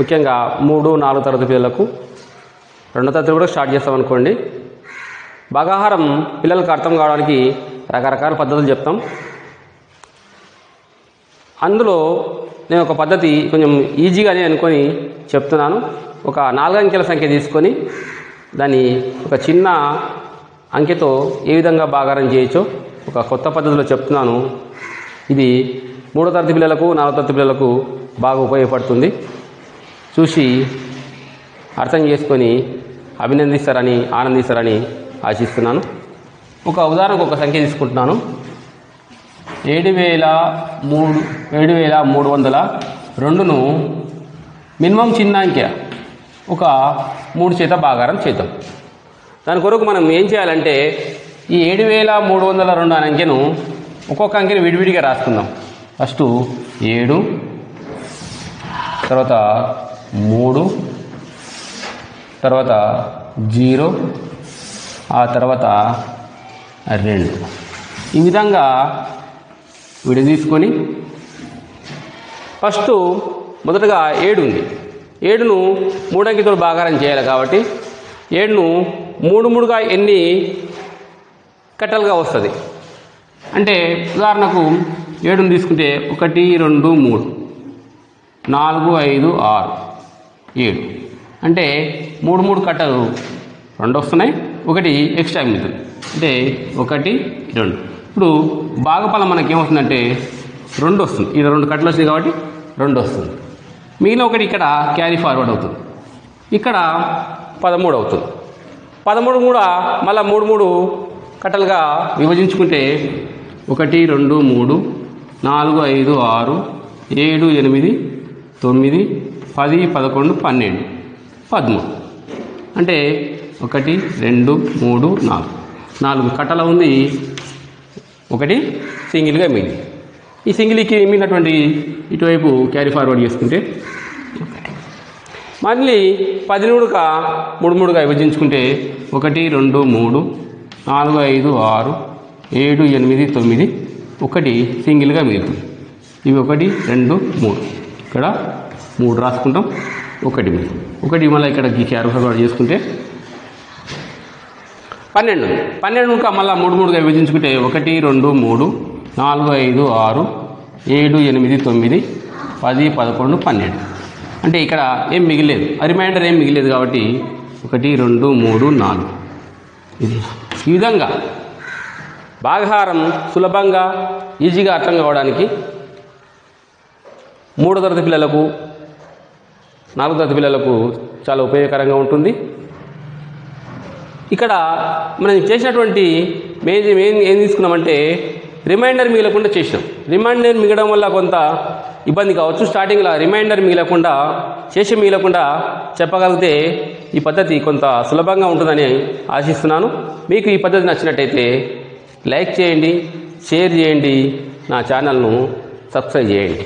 ముఖ్యంగా 3, 4 తరగతి పిల్లలకు 2వ తరగతి కూడా స్టార్ట్ చేస్తామనుకోండి. భాగాహారం పిల్లలకు అర్థం కావడానికి రకరకాల పద్ధతులు చెప్తాం. అందులో నేను ఒక పద్ధతి కొంచెం ఈజీగానే అనుకొని చెప్తున్నాను. ఒక 4 అంకెల సంఖ్య తీసుకొని దాన్ని ఒక చిన్న అంకెతో ఏ విధంగా భాగాహారం చేయొచ్చో ఒక కొత్త పద్ధతిలో చెప్తున్నాను. ఇది 3వ తరగతి పిల్లలకు 4వ తరగతి పిల్లలకు బాగా ఉపయోగపడుతుంది. చూసి అర్థం చేసుకొని అభినందిస్తారని ఆనందిస్తారని ఆశిస్తున్నాను. ఒక ఉదాహరణకు ఒక సంఖ్య తీసుకుంటున్నాను. 7302ను మినిమం చిన్న అంకె ఒక 3 చేత భాగాహారం చేద్దాం. దాని కొరకు మనం ఏం చేయాలంటే ఈ 7302 అనే అంకెను ఒక్కొక్క అంకెను విడివిడిగా రాసుకుందాం. ఫస్ట్ 7, తర్వాత 3, తర్వాత 0, ఆ తర్వాత 2. ఈ విధంగా విడి తీసుకొని ఫస్ట్ మొదటగా 7 ఉంది. 7ను 3 అంకెతో భాగాహారం చేయాలి కాబట్టి 7ను 3 ఎన్ని కట్టలుగా వస్తుంది అంటే ఉదాహరణకు 7ను తీసుకుంటే 1, 2, 3, 4, 5, 6, 7 అంటే 3 కట్టలు 2 వస్తున్నాయి, 1 ఎక్స్ట్రా మిగులుతుంది అంటే 1, 2. ఇప్పుడు భాగఫలం మనకి ఏమవుతుందంటే 2 వస్తుంది. ఈ 2 కట్టలు వచ్చినాయి కాబట్టి 2 వస్తుంది. మిగిలిన 1 ఇక్కడ క్యారీ ఫార్వర్డ్ అవుతుంది. ఇక్కడ 13 అవుతుంది. 13 కూడా మళ్ళీ 3 కట్టలుగా విభజించుకుంటే 1, 2, 3, 4, 5, 6, 7, 8, 9, 10, 11, 12, 13 అంటే 1, 2, 3, 4 కట్టల ఉంది. 1 సింగిల్గా మిగిలి ఈ సింగిల్కి మిగిలినటువంటి ఇటువైపు క్యారీ ఫార్వర్డ్ చేసుకుంటే మళ్ళీ 13గా 3గా విభజించుకుంటే 1, 2, 3, 4, 5, 6, 7, 8, 9 1 సింగిల్గా మిగులుతుంది. ఇవి 1, 2, 3 ఇక్కడ 3 రాసుకుంటాం. 1 మళ్ళీ ఇక్కడ క్యారీ ఫార్వర్డ్ చేసుకుంటే 12 ఇంకా మళ్ళీ 3గా విభజించుకుంటే 1, 2, 3, 4, 5, 6, 7, 8, 9, 10, 11, 12 అంటే ఇక్కడ ఏం మిగిలేదు, రిమైండర్ ఏం మిగిలేదు కాబట్టి 1, 2, 3, 4 ఇది. ఈ విధంగా భాగాహారం సులభంగా ఈజీగా అర్థం కావడానికి 3వ తరగతి పిల్లలకు 4వ తరగతి పిల్లలకు చాలా ఉపయోగకరంగా ఉంటుంది. ఇక్కడ మనం చేసినటువంటి ఏం తీసుకున్నామంటే రిమైండర్ మిగలకుండా చేసినాం. రిమైండర్ మిగలడం వల్ల కొంత ఇబ్బంది కావచ్చు. స్టార్టింగ్లో రిమైండర్ మిగలకుండా మిగలకుండా చెప్పగలిగితే ఈ పద్ధతి కొంత సులభంగా ఉంటుందని ఆశిస్తున్నాను. మీకు ఈ పద్ధతి నచ్చినట్టయితే లైక్ చేయండి, షేర్ చేయండి, నా ఛానల్ను సబ్స్క్రైబ్ చేయండి.